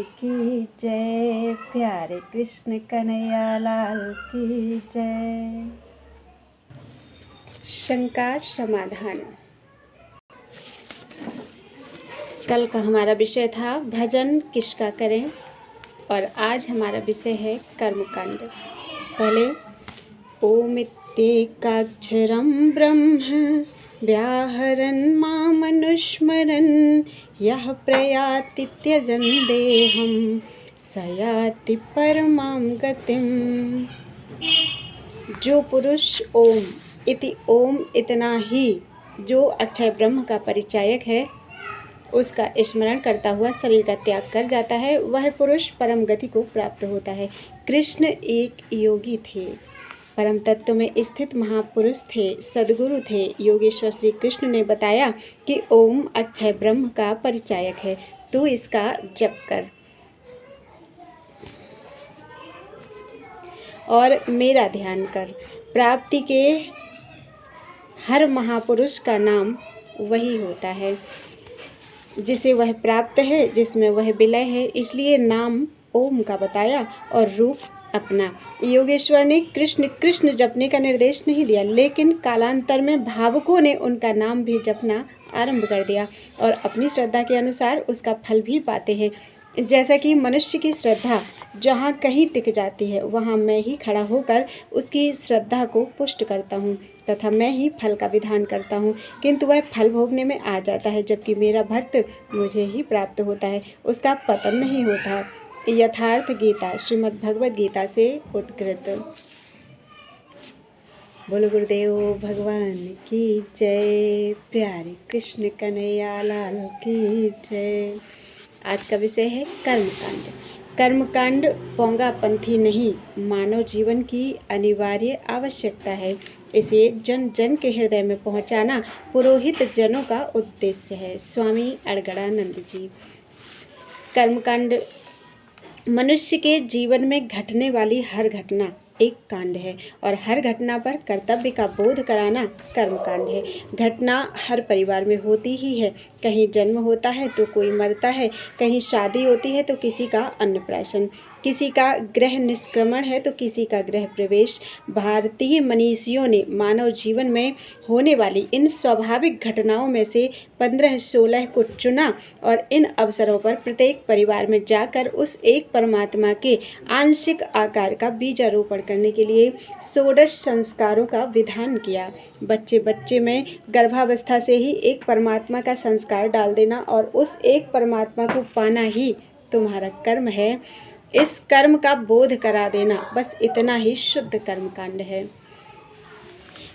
की जय। प्यारे कृष्ण कन्हैया लाल की जय। शंका समाधान। कल का हमारा विषय था भजन किसका करें और आज हमारा विषय है कर्मकांड। पहले ओमित्येकाक्षरं ब्रह्म व्याहरन् मामनुस्मरन् यः प्रयाति त्यजन् देहं स याति परमां गतिम्। जो पुरुष ओम इति ओम इतना ही जो अक्षय ब्रह्म का परिचायक है उसका स्मरण करता हुआ शरीर का त्याग कर जाता है, वह पुरुष परम गति को प्राप्त होता है। कृष्ण एक योगी थे, परम तत्व में स्थित महापुरुष थे, सद्गुरु थे। योगेश्वर श्री कृष्ण ने बताया कि ओम अक्षय ब्रह्म का परिचायक है, तू इसका जप कर और मेरा ध्यान कर। प्राप्ति के हर महापुरुष का नाम वही होता है जिसे वह प्राप्त है, जिसमें वह विलय है, इसलिए नाम ओम का बताया और रूप अपना। योगेश्वर ने कृष्ण कृष्ण जपने का निर्देश नहीं दिया, लेकिन कालांतर में भावकों ने उनका नाम भी जपना आरंभ कर दिया और अपनी श्रद्धा के अनुसार उसका फल भी पाते हैं। जैसा कि मनुष्य की श्रद्धा जहाँ कहीं टिक जाती है वहाँ मैं ही खड़ा होकर उसकी श्रद्धा को पुष्ट करता हूँ तथा मैं ही फल का विधान करता हूँ, किंतु वह फल भोगने में आ जाता है, जबकि मेरा भक्त मुझे ही प्राप्त होता है, उसका पतन नहीं होता। यथार्थ गीता श्रीमद् भगवद गीता से उद्धृत। बोलो गुरुदेव भगवान की जय। प्यारे कृष्ण कन्हैया लाल की जय। आज का विषय है कर्मकांड। कर्मकांड पोंगापंथी नहीं, मानव जीवन की अनिवार्य आवश्यकता है। इसे जन जन के हृदय में पहुंचाना पुरोहित जनों का उद्देश्य है। स्वामी अड़गड़ानंद जी। कर्मकांड मनुष्य के जीवन में घटने वाली हर घटना एक कांड है और हर घटना पर कर्तव्य का बोध कराना कर्मकांड है। घटना हर परिवार में होती ही है, कहीं जन्म होता है तो कोई मरता है, कहीं शादी होती है तो किसी का अन्नप्राशन, किसी का गृह निष्क्रमण है तो किसी का गृह प्रवेश। भारतीय मनीषियों ने मानव जीवन में होने वाली इन स्वाभाविक घटनाओं में से 15-16 को चुना और इन अवसरों पर प्रत्येक परिवार में जाकर उस एक परमात्मा के आंशिक आकार का बीजारोपण करने के लिए षोडश संस्कारों का विधान किया। बच्चे बच्चे में गर्भावस्था से ही एक परमात्मा का संस्कार डाल देना और उस एक परमात्मा को पाना ही तुम्हारा कर्म है। इस कर्म का बोध करा देना, बस इतना ही शुद्ध कर्मकांड है।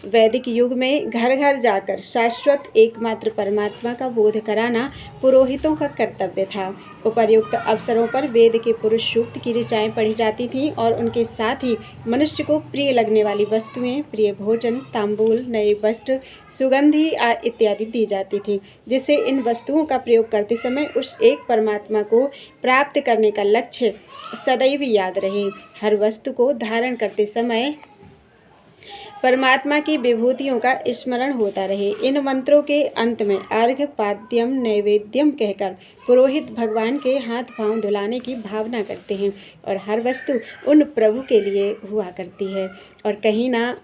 वैदिक युग में घर घर जाकर शाश्वत एकमात्र परमात्मा का बोध कराना पुरोहितों का कर्तव्य था। उपर्युक्त अवसरों पर वेद के पुरुष सूक्त की ऋचाएँ पढ़ी जाती थीं और उनके साथ ही मनुष्य को प्रिय लगने वाली वस्तुएं, प्रिय भोजन, तांबूल, नए वस्त्र, सुगंधि इत्यादि दी जाती थी, जिससे इन वस्तुओं का प्रयोग करते समय उस एक परमात्मा को प्राप्त करने का लक्ष्य सदैव याद रहे। हर वस्तु को धारण करते समय परमात्मा की विभूतियों का स्मरण होता रहे। इन मंत्रों के अंत में अर्घ्य, पाद्यम, नैवेद्यम कहकर पुरोहित भगवान के हाथ पांव धुलाने की भावना करते हैं और हर वस्तु उन प्रभु के लिए हुआ करती है और कहीं ना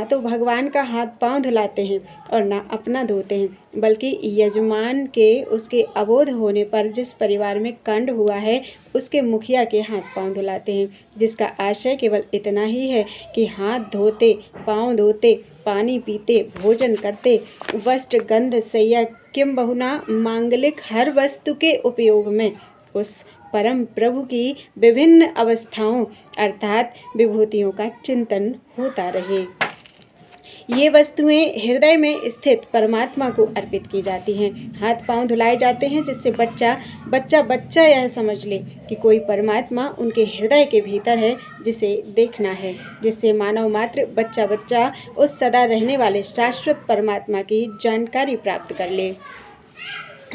तो भगवान का हाथ पांव धुलाते हैं और ना अपना धोते हैं, बल्कि यजमान के उसके अबोध होने पर जिस परिवार में कांड हुआ है उसके मुखिया के हाथ पांव धुलाते हैं, जिसका आशय केवल इतना ही है कि हाथ धोते, पांव धोते, पानी पीते, भोजन करते, वस्त्र, गंध, सैया किम बहुना मांगलिक हर वस्तु के उपयोग में उस परम प्रभु की विभिन्न अवस्थाओं अर्थात विभूतियों का चिंतन होता रहे। ये वस्तुएं हृदय में स्थित परमात्मा को अर्पित की जाती हैं। हाथ पांव धुलाए जाते हैं जिससे बच्चा यह समझ ले कि कोई परमात्मा उनके हृदय के भीतर है जिसे देखना है, जिससे मानव मात्र बच्चा उस सदा रहने वाले शाश्वत परमात्मा की जानकारी प्राप्त कर ले।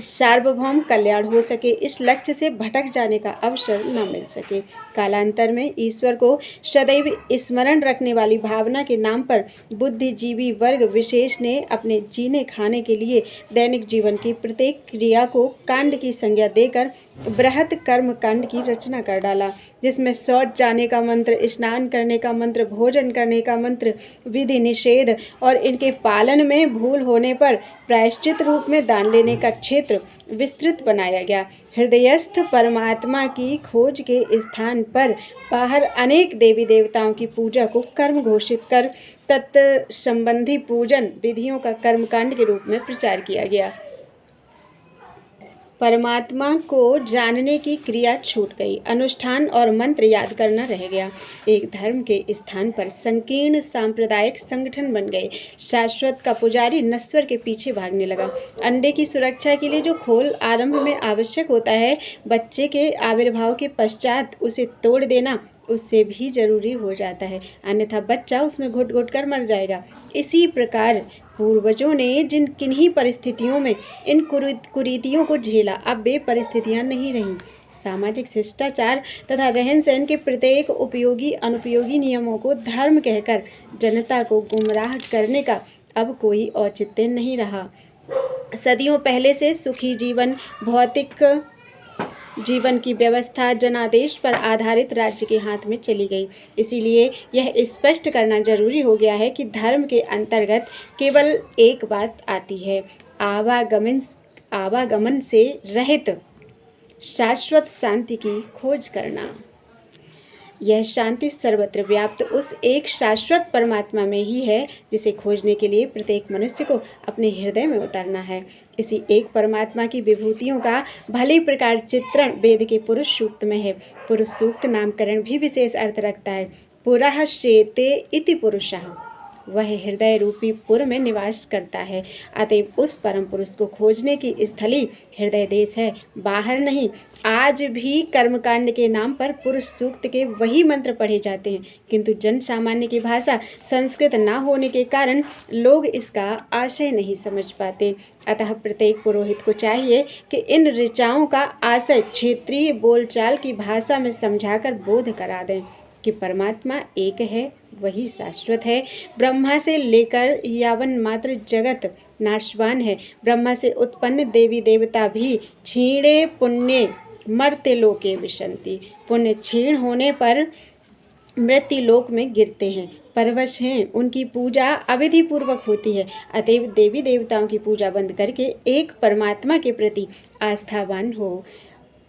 सार्वभौम कल्याण हो सके, इस लक्ष्य से भटक जाने का अवसर न मिल सके। कालांतर में ईश्वर को सदैव स्मरण रखने वाली भावना के नाम पर बुद्धिजीवी वर्ग विशेष ने अपने जीने खाने के लिए दैनिक जीवन की प्रत्येक क्रिया को कांड की संज्ञा देकर बृहत कर्म कांड की रचना कर डाला, जिसमें शौच जाने का मंत्र, स्नान करने का मंत्र, भोजन करने का मंत्र, विधि निषेध और इनके पालन में भूल होने पर प्रायश्चित रूप में दान लेने का क्षेत्र विस्तृत बनाया गया। हृदयस्थ परमात्मा की खोज के स्थान पर बाहर अनेक देवी देवताओं की पूजा को कर्म घोषित कर तत्संबंधी पूजन विधियों का कर्मकांड के रूप में प्रचार किया गया। परमात्मा को जानने की क्रिया छूट गई, अनुष्ठान और मंत्र याद करना रह गया। एक धर्म के स्थान पर संकीर्ण सांप्रदायिक संगठन बन गए। शाश्वत का पुजारी नश्वर के पीछे भागने लगा। अंडे की सुरक्षा के लिए जो खोल आरंभ में आवश्यक होता है, बच्चे के आविर्भाव के पश्चात उसे तोड़ देना उससे भी जरूरी हो जाता है, अन्यथा बच्चा उसमें घुट घुट कर मर जाएगा। इसी प्रकार पूर्वजों ने जिन किन्हीं परिस्थितियों में इन कुरीतियों को झेला, अब वे परिस्थितियां नहीं रहीं। सामाजिक शिष्टाचार तथा रहन सहन के प्रत्येक उपयोगी अनुपयोगी नियमों को धर्म कहकर जनता को गुमराह करने का अब कोई औचित्य नहीं रहा। सदियों पहले से सुखी जीवन, भौतिक जीवन की व्यवस्था जनादेश पर आधारित राज्य के हाथ में चली गई। इसीलिए यह स्पष्ट करना जरूरी हो गया है कि धर्म के अंतर्गत केवल एक बात आती है, आवागमन से रहित शाश्वत शांति की खोज करना। यह शांति सर्वत्र व्याप्त उस एक शाश्वत परमात्मा में ही है, जिसे खोजने के लिए प्रत्येक मनुष्य को अपने हृदय में उतारना है। इसी एक परमात्मा की विभूतियों का भली प्रकार चित्रण वेद के पुरुष सूक्त में है। पुरुष सूक्त नामकरण भी विशेष अर्थ रखता है। पुरः शेते इति पुरुषः, वह हृदय रूपी पुर में निवास करता है। अतएव उस परम पुरुष को खोजने की स्थली हृदय देश है, बाहर नहीं। आज भी कर्मकांड के नाम पर पुरुष सूक्त के वही मंत्र पढ़े जाते हैं, किंतु जन सामान्य की भाषा संस्कृत न होने के कारण लोग इसका आशय नहीं समझ पाते। अतः प्रत्येक पुरोहित को चाहिए कि इन ऋचाओं का आशय क्षेत्रीय बोलचाल की भाषा में समझाकर बोध करा दें कि परमात्मा एक है, वही शाश्वत है। ब्रह्मा से लेकर यावन मात्र जगत नाशवान है। ब्रह्मा से उत्पन्न देवी देवता भी क्षीणे पुण्य मर्त्य लोके विशन्ति, पुण्य क्षीण होने पर मृत्यु लोक में गिरते हैं, परवश हैं। उनकी पूजा अविधि पूर्वक होती है। अतएव देवी देवताओं की पूजा बंद करके एक परमात्मा के प्रति आस्थावान हो।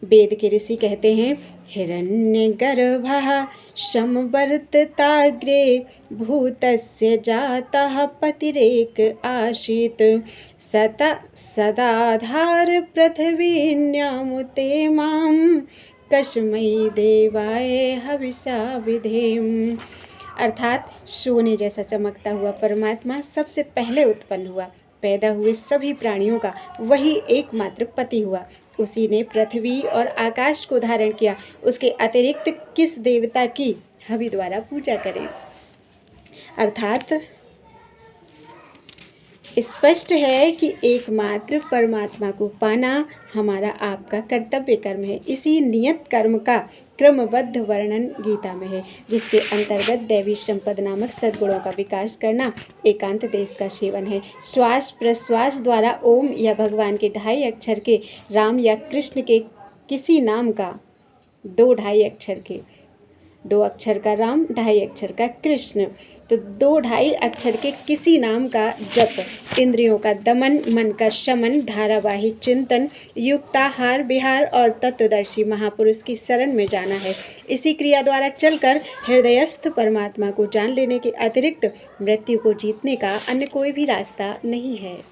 वेद के ऋषि कहते हैं, हिरण्यगर्भः समवर्तताग्रे भूतस्य जातः पतिरेक आसीत् सदाधार पृथिवीन्यामुते मां कस्मै देवाय हविषा विधेम। अर्थात सोने जैसा चमकता हुआ परमात्मा सबसे पहले उत्पन्न हुआ। पैदा हुए सभी प्राणियों का वही एकमात्र पति हुआ। उसी ने पृथ्वी और आकाश को धारण किया। उसके अतिरिक्त किस देवता की हवि द्वारा पूजा करें। अर्थात स्पष्ट है कि एकमात्र परमात्मा को पाना हमारा आपका कर्तव्य कर्म है। इसी नियत कर्म का क्रमबद्ध वर्णन गीता में है, जिसके अंतर्गत दैवी संपद नामक सद्गुणों का विकास करना एकांत देश का सेवन है। श्वास प्रश्वास द्वारा ओम या भगवान के 2.5 अक्षर के राम या कृष्ण के किसी नाम का 2.5 अक्षर के 2 अक्षर का राम, 2.5 अक्षर का कृष्ण, तो 2.5 अक्षर के किसी नाम का जप, इंद्रियों का दमन, मन का शमन, धारावाही चिंतन, युक्ताहार विहार और तत्वदर्शी महापुरुष की शरण में जाना है। इसी क्रिया द्वारा चलकर हृदयस्थ परमात्मा को जान लेने के अतिरिक्त मृत्यु को जीतने का अन्य कोई भी रास्ता नहीं है।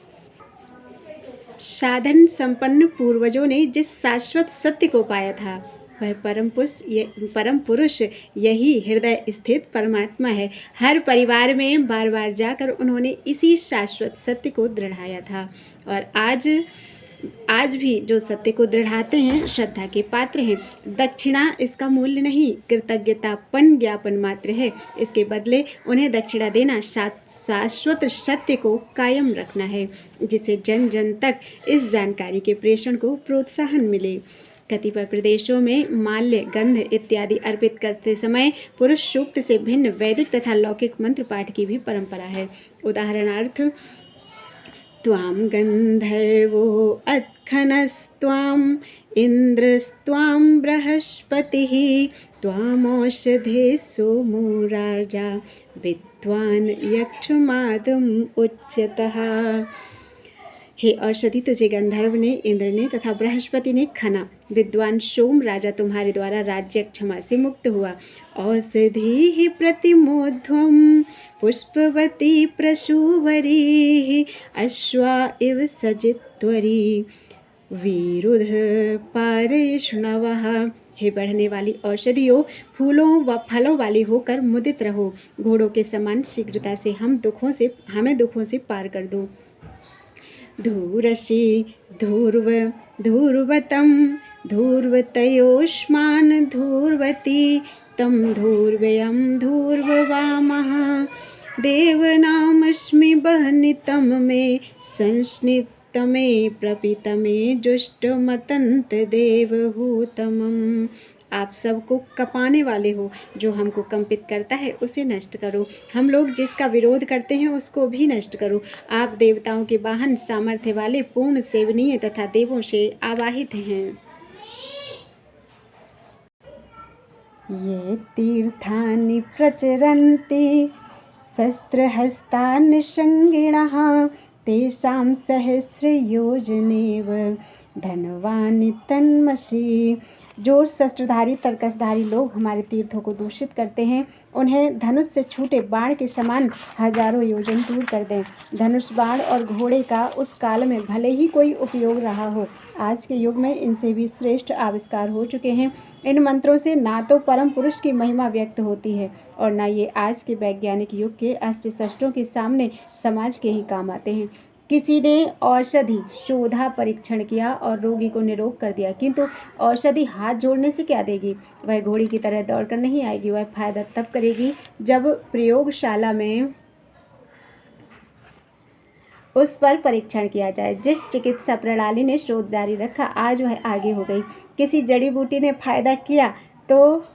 साधन संपन्न पूर्वजों ने जिस शाश्वत सत्य को पाया था, वह परम पुरुष यही हृदय स्थित परमात्मा है। हर परिवार में बार बार जाकर उन्होंने इसी शाश्वत सत्य को दृढ़ाया था। और आज आज भी जो सत्य को दृढ़ाते हैं श्रद्धा के पात्र हैं। दक्षिणा इसका मूल्य नहीं, कृतज्ञतापन ज्ञापन मात्र है। इसके बदले उन्हें दक्षिणा देना शाश्वत सत्य को कायम रखना है, जिससे जन जन तक इस जानकारी के प्रेषण को प्रोत्साहन मिले। कतिपय प्रदेशों में माल्य, गंध इत्यादि अर्पित करते समय पुरुष सूक्त से भिन्न वैदिक तथा लौकिक मंत्र पाठ की भी परंपरा है। उदाहरणार्थ, त्वां गंधर्वो अत्खनस्त्वां इंद्रस्त्वां बृहस्पतिः त्वामौषधे सोमो राजा विद्वान् यक्षमादम् उच्यतः। हे औषधि, तुझे गंधर्व ने, इंद्र ने तथा बृहस्पति ने खना। विद्वान सोम राजा तुम्हारे द्वारा राज्य क्षमा से मुक्त हुआ। औषधि ही प्रतिमोध्वम पुष्पवती प्रसूवरी अश्वा इव सजित्वरी विरुध पारैष्णवः। हे बढ़ने वाली औषधियों, फूलों व फलों वाली होकर मुदित रहो। घोड़ों के समान शीघ्रता से हमें दुखों से पार कर दो। धूरसी धूर्व धूर्वतं धूर्वतयोष्मान धूर्वती तं धूर्व्यं धूर्ववामः देवनामस्मि बहनितं मे संस्निप्तमे प्रपितमे जुष्टमतंत देवहूतमम्। आप सबको कपाने वाले हो, जो हमको कंपित करता है उसे नष्ट करो। हम लोग जिसका विरोध करते हैं उसको भी नष्ट करो। आप देवताओं के वाहन, सामर्थ्य वाले, पूर्ण सेवनीय तथा देवों से आवाहित हैं। ये तीर्थानि प्रचरन्ति शस्त्रहस्तान्निषङ्गिणः तेषां सहस्रयोजनेव धनवानि तन्मसि। जो शस्त्रधारी तर्कसधारी लोग हमारे तीर्थों को दूषित करते हैं, उन्हें धनुष से छूटे बाण के समान हजारों योजन दूर कर दें। धनुष बाण और घोड़े का उस काल में भले ही कोई उपयोग रहा हो, आज के युग में इनसे भी श्रेष्ठ आविष्कार हो चुके हैं। इन मंत्रों से ना तो परम पुरुष की महिमा व्यक्त होती है और ना ये आज के वैज्ञानिक युग के अस्त्र शस्त्रों के सामने समाज के ही काम आते हैं। किसी ने औषधि शोधा परीक्षण किया और रोगी को निरोग कर दिया, किंतु औषधि हाथ जोड़ने से क्या देगी? वह घोड़ी की तरह दौड़कर नहीं आएगी। वह फायदा तब करेगी जब प्रयोगशाला में उस पर परीक्षण किया जाए। जिस चिकित्सा प्रणाली ने शोध जारी रखा, आज वह आगे हो गई। किसी जड़ी बूटी ने फायदा किया तो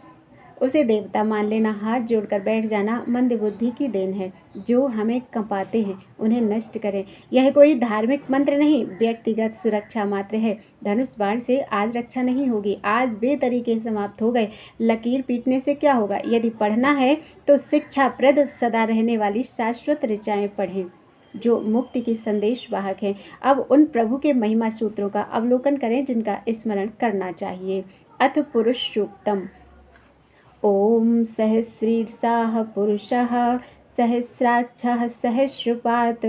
उसे देवता मान लेना, हाथ जोड़कर बैठ जाना मंद बुद्धि की देन है। जो हमें कंपाते हैं उन्हें नष्ट करें। यह कोई धार्मिक मंत्र नहीं, व्यक्तिगत सुरक्षा मात्र है। धनुष बाण से आज रक्षा नहीं होगी, आज बेतरीके समाप्त हो गए। लकीर पीटने से क्या होगा? यदि पढ़ना है तो शिक्षाप्रद सदा रहने वाली शाश्वत ऋचाएं पढ़ें, जो मुक्ति की संदेश वाहक हैं। अब उन प्रभु के महिमा सूत्रों का अवलोकन करें जिनका स्मरण करना चाहिए। अथ पुरुष सूक्तम। ओम सहस्रीर्षाः पुरुषः सहस्राक्षः सहस्रपात्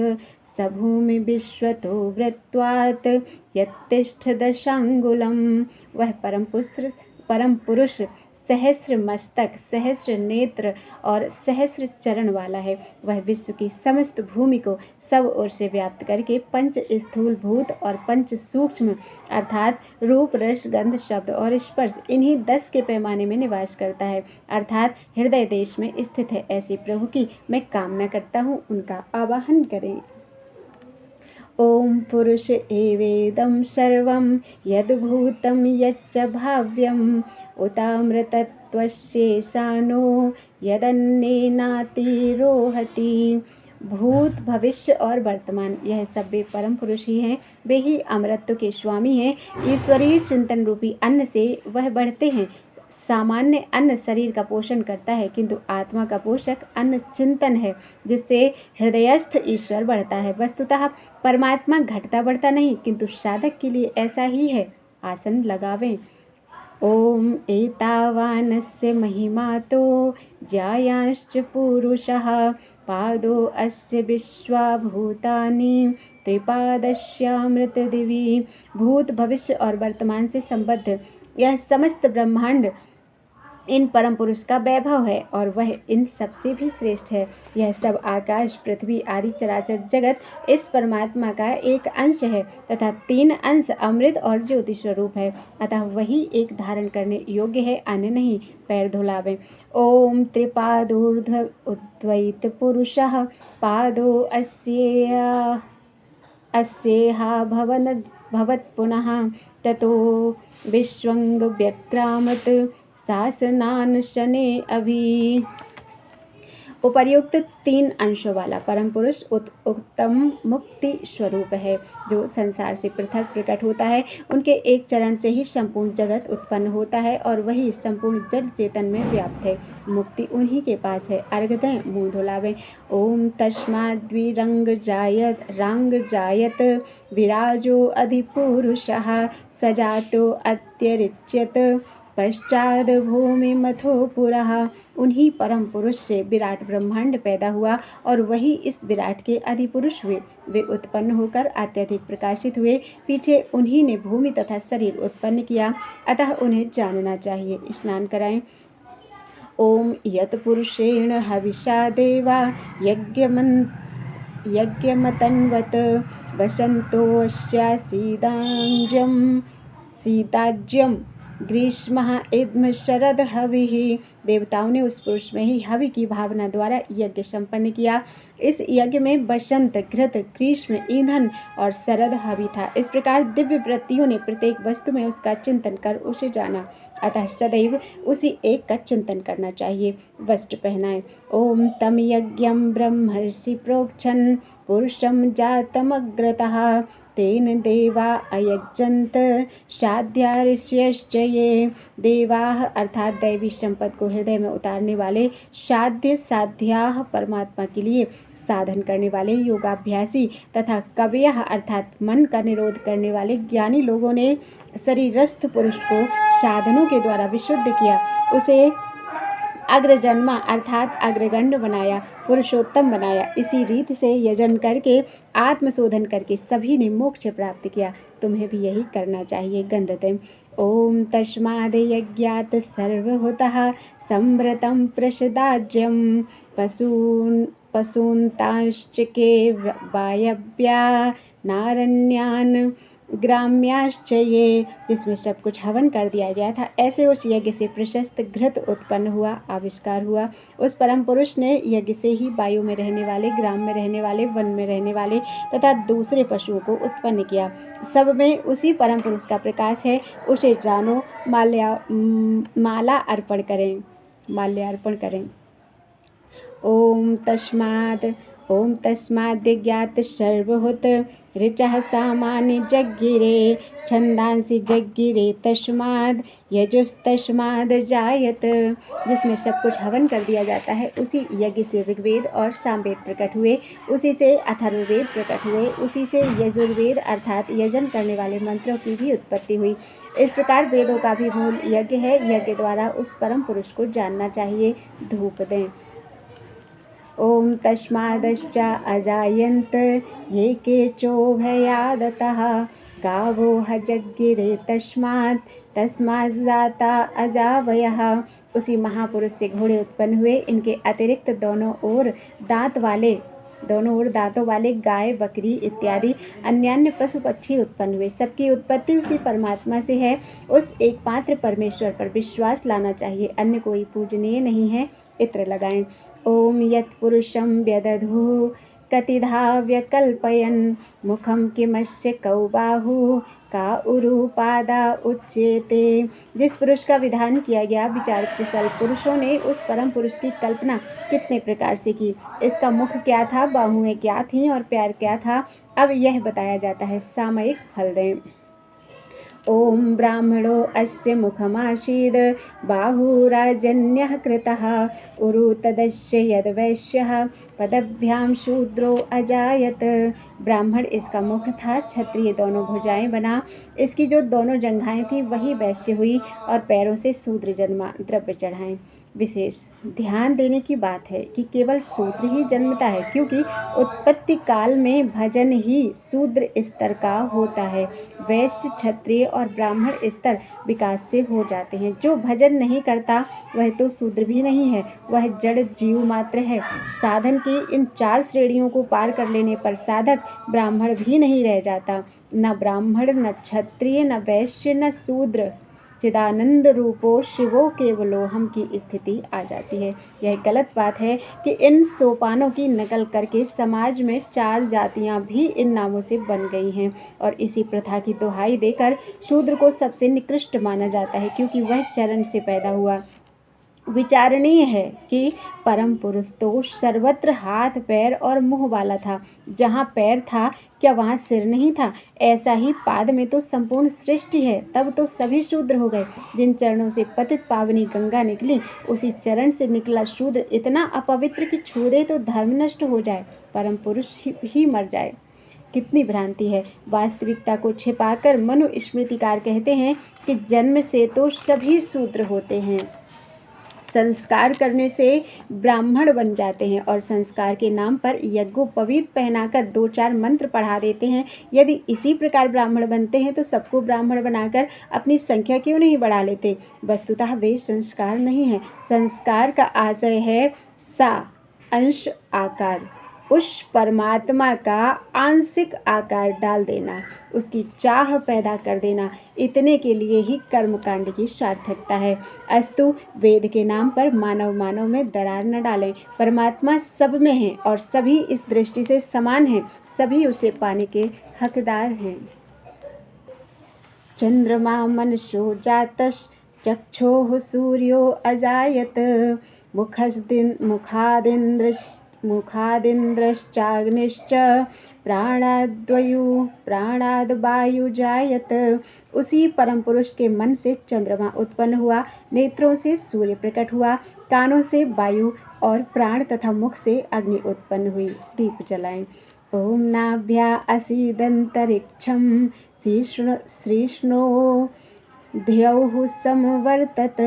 सभूमि विश्वतो वृत्वात् यत्तिष्ठ दशांगुलम। वह परम पुरुष सहस्र मस्तक, सहस्र नेत्र और सहस्र चरण वाला है। वह विश्व की समस्त भूमि को सब ओर से व्याप्त करके पंच स्थूल भूत और पंच सूक्ष्म अर्थात रूप, रस, गंध, शब्द और स्पर्श, इन्हीं 10 के पैमाने में निवास करता है, अर्थात हृदय देश में स्थित है। ऐसे प्रभु की मैं कामना करता हूँ, उनका आवाहन करें। ओम पुरुष एवेदं सर्वं यद्भूतं यच्च भाव्यम् उतामृतत्वशेषानो यदन्नेनातिरोहति। भूत, भविष्य और वर्तमान, यह सब वे परम पुरुष ही हैं। वे ही अमरत्व के स्वामी हैं। ईश्वरीय चिंतन रूपी अन्न से वह बढ़ते हैं। सामान्य अन्न शरीर का पोषण करता है, किंतु आत्मा का पोषक अन्न चिंतन है, जिससे हृदयस्थ ईश्वर बढ़ता है। वस्तुतः परमात्मा घटता बढ़ता नहीं, किंतु साधक के लिए ऐसा ही है। आसन लगावें। ओम एतावानस्य महिमा तो ज्यायांश्च पुरुषः पादो अस्य विश्वाभूतानि त्रिपादस्यामृत दिवि। भूत, भविष्य और वर्तमान से संबद्ध यह समस्त ब्रह्मांड इन परम पुरुष का वैभव है और वह इन सबसे भी श्रेष्ठ है। यह सब आकाश, पृथ्वी आदि चराचर जगत इस परमात्मा का एक अंश है तथा 3 अंश अमृत और ज्योति स्वरूप है। अतः वही एक धारण करने योग्य है, अन्य नहीं। पैर धुलावें। ओम त्रिपादोर्ध्व उद्वैत पुरुषः पादो अस्येहा भवत्पुनः ततो विश्वंग व्यक्रामत शासनान शने अभी। उपर्युक्त 3 अंशों वाला परम पुरुष उत्तम मुक्ति स्वरूप है, जो संसार से पृथक प्रकट होता है। उनके एक चरण से ही संपूर्ण जगत उत्पन्न होता है और वही संपूर्ण जड़ चेतन में व्याप्त है। मुक्ति उन्हीं के पास है। अर्घ दें, मुँह धुलावें। ओम तस्माद्विरंग जायत विराजो अधिपुरुषः सजातो अत्यरिच्यत पश्चाद भूमि मथो पुरः। उन्हीं परम पुरुष से विराट ब्रह्मांड पैदा हुआ और वही इस विराट के अधिपुरुष हुए। वे उत्पन्न होकर अत्यधिक प्रकाशित हुए। पीछे उन्हीं ने भूमि तथा शरीर उत्पन्न किया, अतः उन्हें जानना चाहिए। स्नान कराएं। ओम यत पुरुषेण हविषा देवा यज्ञमतन्वत वसंतोऽस्या सीताज्यम ग्रीष्मः इद्म शरद हविः। देवताओं ने उस पुरुष में ही हवि की भावना द्वारा यज्ञ संपन्न किया। इस यज्ञ में बसंत, घृत, ग्रीष्म, ईंधन और शरद हवि था। इस प्रकार दिव्य वृत्तियों ने प्रत्येक वस्तु में उसका चिंतन कर उसे जाना, अतः सदैव उसी एक का चिंतन करना चाहिए। वस्त्र पहनाएं। ओम तम यज्ञम ब्रह्मर्षि प्रोक्षन् पुरुषम जातमग्रतः तेन देवा अयजंत साध्या ऋष्यश्च ये। देवाः अर्थात दैवी संपद को हृदय में उतारने वाले, साध्याः परमात्मा के लिए साधन करने वाले योगाभ्यासी तथा कवयः अर्थात मन का निरोध करने वाले ज्ञानी लोगों ने शरीरस्थ पुरुष को साधनों के द्वारा विशुद्ध किया, उसे अग्रजन्मा अर्थात अग्रगण्य बनाया, पुरुषोत्तम बनाया। इसी रीति से यजन करके, आत्मशोधन करके सभी ने मोक्ष प्राप्त किया। तुम्हें भी यही करना चाहिए। गंधते। ओम तस्माद् यज्ञात् सर्वहुतः संवृतं प्रसदाज्यं पशून्तांश्चके वायव्या नारण्यान् ग्राम्याश्च ये। जिसमें सब कुछ हवन कर दिया गया था, ऐसे उस यज्ञ से प्रशस्त घृत उत्पन्न हुआ, आविष्कार हुआ। उस परम पुरुष ने यज्ञ से ही वायु में रहने वाले, ग्राम में रहने वाले, वन में रहने वाले तथा दूसरे पशुओं को उत्पन्न किया। सब में उसी परम पुरुष का प्रकाश है, उसे जानो। माल्यार्पण करें। ओम तस्माद्यज्ञात् सर्वहुत ऋचः सामानि जज्ञिरे छंदांसि जज्ञिरे तस्माद् यजुस्तस्माद् जायत। जिसमें सब कुछ हवन कर दिया जाता है, उसी यज्ञ से ऋग्वेद और सामवेद प्रकट हुए, उसी से अथर्ववेद प्रकट हुए, उसी से यजुर्वेद अर्थात यजन करने वाले मंत्रों की भी उत्पत्ति हुई। इस प्रकार वेदों का भी मूल यज्ञ है। यज्ञ द्वारा उस परम पुरुष को जानना चाहिए। धूप दें। ओम तस्मादश्च अजायन्त ये केचोभयादतः गावो हजज्ञिरे तस्मात् जाता अजावयः। उसी महापुरुष से घोड़े उत्पन्न हुए। इनके अतिरिक्त दोनों ओर दांतों वाले गाय, बकरी इत्यादि अन्यान्य पशु पक्षी उत्पन्न हुए। सबकी उत्पत्ति उसी परमात्मा से है। उस एक मात्र परमेश्वर पर विश्वास लाना चाहिए, अन्य कोई पूजनीय नहीं है। इत्र लगाएं। ओम यत्पुरुषं व्यदधुः कतिधा व्यकल्पयन् मुखं किमस्य कौ बाहु का उरुपादा उच्यते। जिस पुरुष का विधान किया गया, विचार कुशल पुरुषों ने उस परम पुरुष की कल्पना कितने प्रकार से की। इसका मुख क्या था, बाहुएं क्या थीं और पैर क्या था, अब यह बताया जाता है। सामयिक फल दें। ओम ब्राह्मणो अस्य मुखमासीद बाहुराजन्यः कृतः उरु तदस्य यद्वैश्यः पदभ्याम शूद्रो अजायत। ब्राह्मण इसका मुख था, क्षत्रिय दोनों भुजाएं बना। इसकी जो दोनों जंघाएं थी वही वैश्य हुई और पैरों से शूद्र जन्मा। द्रव्य चढ़ाएं। विशेष ध्यान देने की बात है कि केवल शूद्र ही जन्मता है, क्योंकि उत्पत्ति काल में भजन ही शूद्र स्तर का होता है। वैश्य, क्षत्रिय और ब्राह्मण स्तर विकास से हो जाते हैं। जो भजन नहीं करता वह तो शूद्र भी नहीं है, वह जड़ जीव मात्र है। साधन की इन 4 श्रेणियों को पार कर लेने पर साधक ब्राह्मण भी नहीं रह जाता। न ब्राह्मण, न क्षत्रिय, न वैश्य, न शूद्र, चिदानंद रूपो शिवो केवलोहम की स्थिति आ जाती है। यह गलत बात है कि इन सोपानों की नकल करके समाज में 4 जातियां भी इन नामों से बन गई हैं, और इसी प्रथा की दुहाई देकर शूद्र को सबसे निकृष्ट माना जाता है, क्योंकि वह चरण से पैदा हुआ। विचारणीय है कि परम पुरुष तो सर्वत्र हाथ, पैर और मुंह वाला था। जहाँ पैर था क्या वहाँ सिर नहीं था? ऐसा ही पाद में तो संपूर्ण सृष्टि है। तब तो सभी शूद्र हो गए। जिन चरणों से पतित पावनी गंगा निकली, उसी चरण से निकला शूद्र इतना अपवित्र कि छू दे तो धर्म नष्ट हो जाए, परम पुरुष ही मर जाए। कितनी भ्रांति है! वास्तविकता को छिपाकर मनुस्मृतिकार कहते हैं कि जन्म से तो सभी शूद्र होते हैं, संस्कार करने से ब्राह्मण बन जाते हैं, और संस्कार के नाम पर यज्ञोपवीत पहनाकर 2-4 मंत्र पढ़ा देते हैं। यदि इसी प्रकार ब्राह्मण बनते हैं तो सबको ब्राह्मण बनाकर अपनी संख्या क्यों नहीं बढ़ा लेते? वस्तुतः वे संस्कार नहीं है। संस्कार का आशय है सा अंश आकार, उस परमात्मा का आंशिक आकार डाल देना, उसकी चाह पैदा कर देना। इतने के लिए ही कर्मकांड की सार्थकता है। अस्तु वेद के नाम पर मानव में दरार न डालें। परमात्मा सब में है और सभी इस दृष्टि से समान हैं, सभी उसे पाने के हकदार हैं। चंद्रमा मनुष्यो जातश्च चक्षुः सूर्यो अजायत, मुखादिन्द्रश्चाग्निश्च प्राणाद् वायु जायत। उसी परम पुरुष के मन से चंद्रमा उत्पन्न हुआ, नेत्रों से सूर्य प्रकट हुआ, कानों से वायु और प्राण तथा मुख से अग्नि उत्पन्न हुई। दीप जलाएं। ओम नाभ्या असीदंतरिक्षं श्रीष्णो ध्यौः समवर्तत,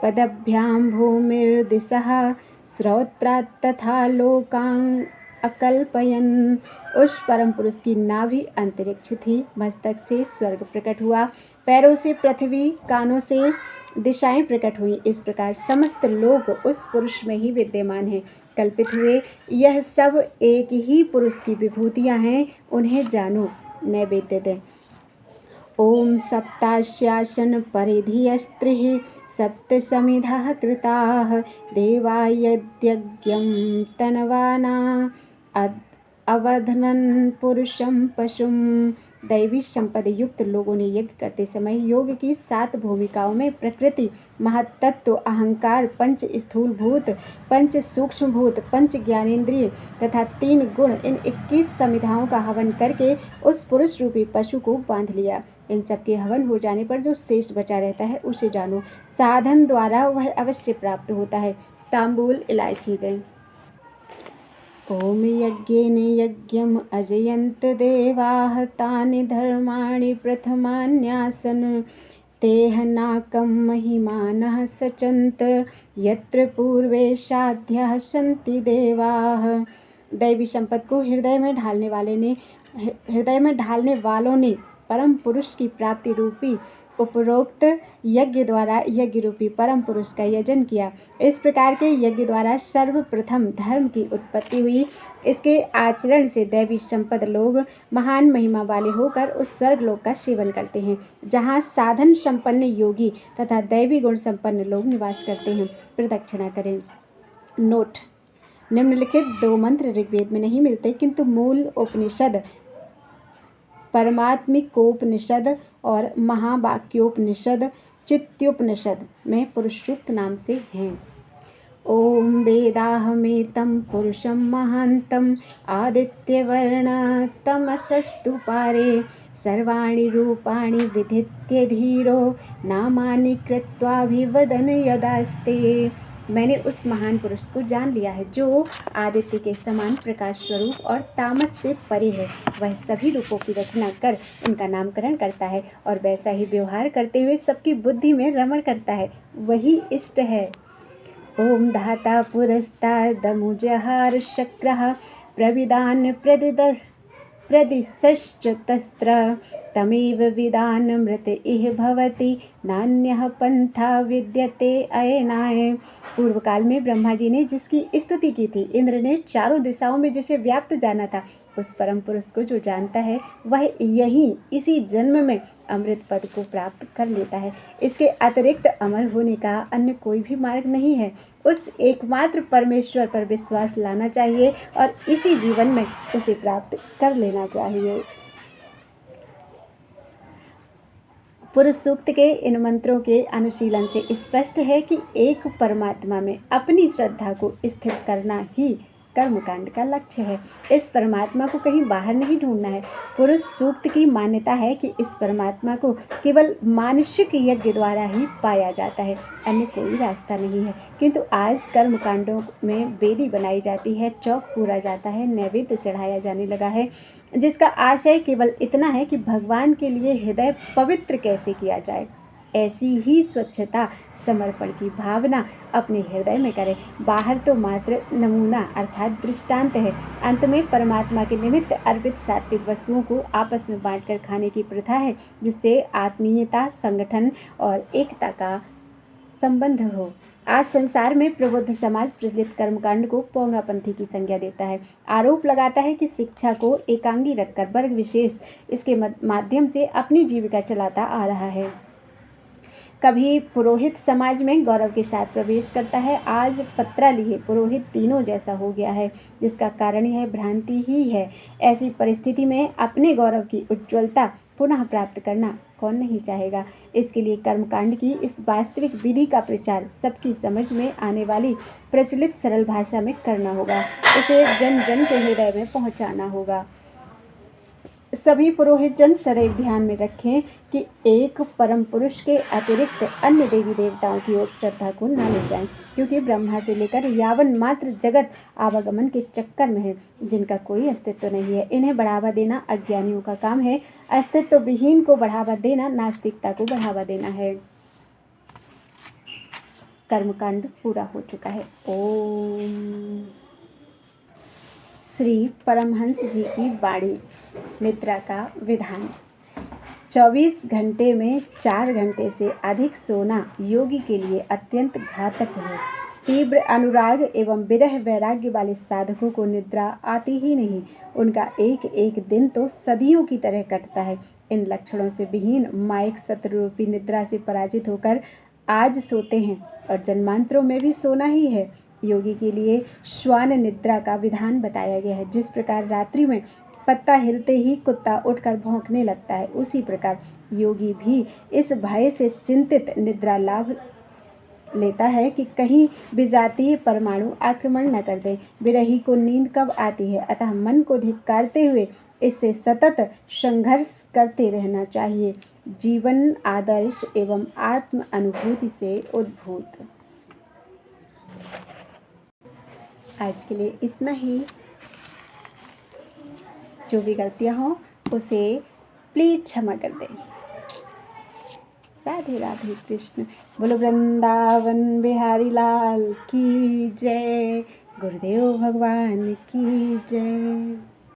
पदभ्यां भूमिर्दिशः श्रोत्रात् तथा लोकान् अकल्पयन्। उस परम पुरुष की नाभि अंतरिक्ष थी, मस्तक से स्वर्ग प्रकट हुआ, पैरों से पृथ्वी, कानों से दिशाएं प्रकट हुई। इस प्रकार समस्त लोक उस पुरुष में ही विद्यमान हैं, कल्पित हुए। यह सब एक ही पुरुष की विभूतियां हैं, उन्हें जानो। नैवेद्य दें। ओम सप्ताश्यासन परिधियस्त्रिः सप्त समिधाः कृताः, देवा यद्यज्ञं तन्वाना अवधनन् पुरुषं पशुं। दैवी संपद युक्त लोगों ने यज्ञ करते समय योग की 7 भूमिकाओं में प्रकृति, महत्तत्व, अहंकार, 5 स्थूल भूत, 5 सूक्ष्म भूत, 5 ज्ञानेंद्रिय तथा 3 गुण, इन 21 समिधाओं का हवन करके उस पुरुष रूपी पशु को बांध लिया। इन सब के हवन हो जाने पर जो शेष बचा रहता है उसे जानो। साधन द्वारा वह अवश्य प्राप्त होता है। तांबूल इलायची दें। ओम यज्ञेन यज्ञम अजयन्त देवाः, तानि धर्माणि प्रथमान्यासन्, तेह नाकं महिमानः सचन्त, यत्र पूर्वे साध्याः सन्ति देवाः। दैवी संपद को हृदय में ढालने वालों ने परम पुरुष की प्राप्ति रूपी उपरोक्त यज्ञ द्वारा यज्ञ रूपी परम पुरुष का यजन किया। इस प्रकार के यज्ञ द्वारा सर्वप्रथम धर्म की उत्पत्ति हुई। इसके आचरण से दैवी संपद लोग महान महिमा वाले होकर उस स्वर्ग लोक का सेवन करते हैं, जहाँ साधन संपन्न योगी तथा दैवी गुण संपन्न लोग निवास करते हैं। प्रदक्षिणा करें। नोट: निम्नलिखित 2 मंत्र ऋग्वेद में नहीं मिलते, किंतु मूल उपनिषद परमात्मिकोपनिषद और महावाक्योपनिषद चित्योपनिषद में पुरुष सूक्त नाम से हैं। ओम वेदाहमेतं पुरुषं महान्तं, आदित्यवर्ण तमसस्तु पारे, सर्वाणि रूपाणि विधित्य धीरो, नामानि कृत्वाभिवदन यदास्ते। मैंने उस महान पुरुष को जान लिया है जो आदित्य के समान प्रकाश स्वरूप और तामस से परे है। वह सभी रूपों की रचना कर उनका नामकरण करता है और वैसा ही व्यवहार करते हुए सबकी बुद्धि में रमण करता है। वही इष्ट है। ओम धाता पुरस्तादमुजहार शक्रः प्रविदान प्रदिशश्च तस्त्र तमेव विदानमृत इह भवति नान्यः पंथा विद्यते अयनाय। पूर्व काल में ब्रह्मा जी ने जिसकी स्तुति की थी, इंद्र ने चारों दिशाओं में जिसे व्याप्त जाना था, उस परम पुरुष को जो जानता है वह यही इसी जन्म में अमृत पद को प्राप्त कर लेता है। इसके अतिरिक्त अमर होने का अन्य कोई भी मार्ग नहीं है। उस एकमात्र परमेश्वर पर विश्वास लाना चाहिए और इसी जीवन में उसे प्राप्त कर लेना चाहिए। पुरुष सूक्त के इन मंत्रों के अनुशीलन से स्पष्ट है कि एक परमात्मा में अपनी श्रद्धा को स्थिर करना ही कर्मकांड का लक्ष्य है। इस परमात्मा को कहीं बाहर नहीं ढूंढना है। पुरुष सूक्त की मान्यता है कि इस परमात्मा को केवल मानसिक यज्ञ द्वारा ही पाया जाता है, अन्य कोई रास्ता नहीं है। किंतु आज कर्मकांडों में वेदी बनाई जाती है, चौक पूरा जाता है, नैवेद्य चढ़ाया जाने लगा है, जिसका आशय केवल इतना है कि भगवान के लिए हृदय पवित्र कैसे किया जाए। ऐसी ही स्वच्छता समर्पण की भावना अपने हृदय में करें। बाहर तो मात्र नमूना अर्थात दृष्टांत है। अंत में परमात्मा के निमित्त अर्पित सात्विक वस्तुओं को आपस में बांटकर खाने की प्रथा है, जिससे आत्मीयता, संगठन और एकता का संबंध हो। आज संसार में प्रबुद्ध समाज प्रचलित कर्मकांड को पोंगापंथी की संज्ञा देता है। आरोप लगाता है कि शिक्षा को एकांगी रखकर वर्ग विशेष इसके माध्यम से अपनी जीविका चलाता आ रहा है। कभी पुरोहित समाज में गौरव के साथ प्रवेश करता है, आज पत्रा लिए पुरोहित तीनों जैसा हो गया है, जिसका कारण यह भ्रांति ही है। ऐसी परिस्थिति में अपने गौरव की उज्ज्वलता पुनः प्राप्त करना कौन नहीं चाहेगा। इसके लिए कर्मकांड की इस वास्तविक विधि का प्रचार सबकी समझ में आने वाली प्रचलित सरल भाषा में करना होगा। इसे जन जन के हृदय में पहुंचाना होगा। सभी पुरोहित जन सदैव ध्यान में रखें कि एक परम पुरुष के अतिरिक्त अन्य देवी देवताओं की ओर श्रद्धा को न ले जाएं, क्योंकि ब्रह्मा से लेकर यावन मात्र जगत आवागमन के चक्कर में है, जिनका कोई अस्तित्व नहीं है। इन्हें बढ़ावा देना अज्ञानियों का काम है। अस्तित्व विहीन को बढ़ावा देना नास्तिकता को बढ़ावा देना है। कर्मकांड पूरा हो चुका है। ओम। श्री परमहंस जी की वाणी। निद्रा का विधान। 24 घंटे में 4 घंटे से अधिक सोना योगी के लिए अत्यंत घातक है। तीव्र अनुराग एवं विरह वैराग्य वाले साधकों को निद्रा आती ही नहीं। उनका एक एक दिन तो सदियों की तरह कटता है। इन लक्षणों से विहीन माइक शत्रु रूपी निद्रा से पराजित होकर आज सोते हैं और जन्मांतरों में भी सोना ही है। योगी के लिए श्वान निद्रा का विधान बताया गया है। जिस प्रकार रात्रि में पत्ता हिलते ही कुत्ता उठकर भौंकने लगता है, उसी प्रकार योगी भी इस भय से चिंतित निद्रा लाभ लेता है कि कहीं विजातीय परमाणु आक्रमण न कर दें। विरही को नींद कब आती है, अतः मन को धिक्कारते हुए इससे सतत संघर्ष करते रहना चाहिए। जीवन आदर्श एवं आत्म अनुभूति से उद्भूत। आज के लिए इतना ही। जो भी गलतियाँ हों उसे प्लीज़ क्षमा कर दें। राधे राधे कृष्ण। बोलो वृंदावन बिहारी लाल की जय। गुरुदेव भगवान की जय।